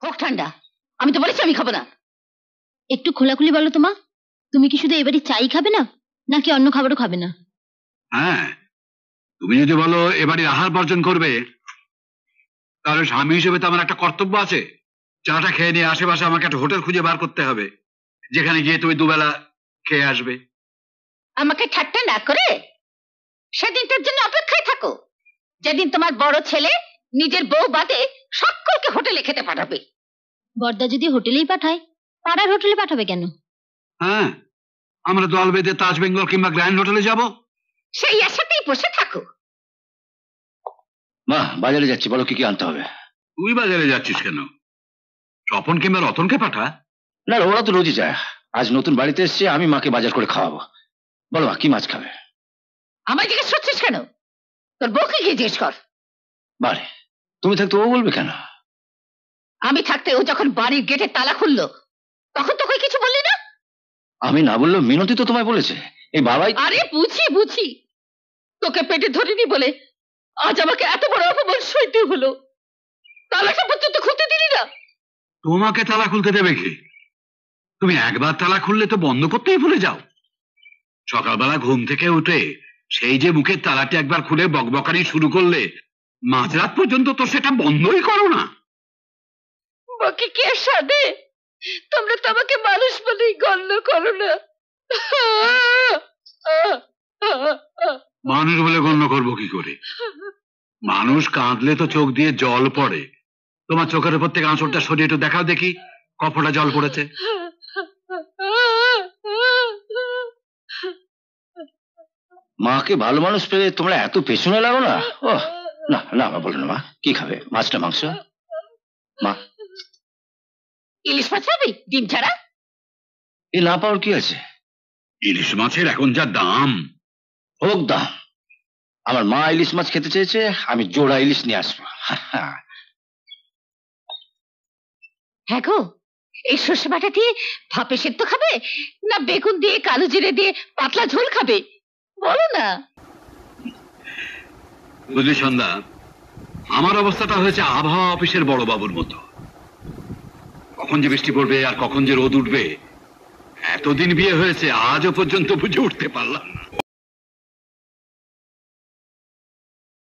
হোক ঠান্ডা, আমি তো বলেছি আমি খাবো না। একটু খোলাখুলি বলো তো মা, তুমি কি শুধু এবারে চাই খাবে না নাকি অন্য খাবারও খাবে না? হ্যাঁ, তুমি যদি বলো এবারে আহার বর্জন করবে, তাহলে স্বামী হিসেবে তো আমার একটা কর্তব্য আছে। চাটা খেয়ে নিয়ে আশেপাশে আমাকে একটা হোটেল খুঁজে বার করতে হবে, যেখানে গিয়ে তুমি দুবেলা খেয়ে আসবে। আমাকে ঠাট্টা না করে সেদিন তোর জন্য অপেক্ষায় থাকো, যেদিন তোমার বড় ছেলে নিজের বউ বাদে সকলকে হোটেলে খেতে পাঠাবে। বড়দা যদি হোটেলেই পাঠায়, পাড়ার হোটেলে পাঠাবে কেন? হ্যাঁ, আমরা দল বেঁধে তাজ বেঙ্গল কিংবা গ্র্যান্ড হোটেলে যাব। সেই আশাতেই বসে থাকো। মা, বাজারে যাচ্ছি, বলো কি কি আনতে হবে। তুই বাজারে যাচ্ছিস কেন? স্বপন কিংবা রতনকে পাঠা। না, ওরা তো রোজই যায়, আজ নতুন বাড়িতে এসছে, আমি মাকে বাজার করে খাওয়াবো। বলো মা, কি মাছ খাবে? আমায় জিজ্ঞেস করছিস কেন? তোর বউকে গিয়ে জিজ্ঞেস কর। বারে, তুমি থাকতে ও বলবে কেন? আমি থাকতে ও যখন বাড়ির গেটে তালা খুললো, তখন তোকে কিছু বললি না? আমি না বললেও মিনতি তো তোমায় বলেছে। এই বাবাই। আরে বুঝি, তোকে পেটে ধরিনি বলে আজ আমাকে এত বড় অপমান সইতে হলো। তালাটা পর্যন্ত খুলতে দিলি না। তোমাকে তালা খুলতে দেবে কি? তুমি একবার তালা খুললে তো বন্ধ করতেই ভুলে যাও। সকালবেলা ঘুম থেকে উঠে সেই যে মুখের তালাটি একবার খুলে বকবকানি শুরু করলে, মাঝরাত পর্যন্ত তো সেটা বন্ধই করো না। বাকি কে সাধে? তোমরা তো আমাকে মানুষ বলেই গণ্য করো না। মানুষ বলে গণ্য করবো কি করে? মানুষ কাঁদলে তো চোখ দিয়ে জল পড়ে। তোমার চোখের উপর থেকে আঁচড়টা সরিয়ে একটু দেখাও দেখি কপটা জল পড়েছে। মাকে ভালো মানুষ পেলে তোমরা এত পেছনে লাগো না। ও না না, বলো না মা, কি খাবে? মাছটা মাংস? মা, ইলিশ মাছ খাবি ডিম ছাড়া? এ না পাওয়ার কি আছে? ইলিশ মাছের এখন যা দাম। হোক দাম, আমার মা ইলিশ মাছ খেতে চেয়েছে, আমি জোড়া ইলিশ নিয়ে আসবো। হ্যাঁ গো, এই সর্ষে বাটা দিয়ে ভাপে সেদ্ধ খাবে না বেগুন দিয়ে কালো জিরে দিয়ে পাতলা ঝোল খাবে? বলো না। বুঝলি সন্ধ্যা, আমার অবস্থাটা হয়েছে আবহাওয়া অফিসের বড় বাবুর মতো। কখন যে বৃষ্টি পড়বে আর কখন যে রোদ উঠবে, এতদিন বিয়ে হয়েছে আজও পর্যন্ত বুঝে উঠতে পারলাম না।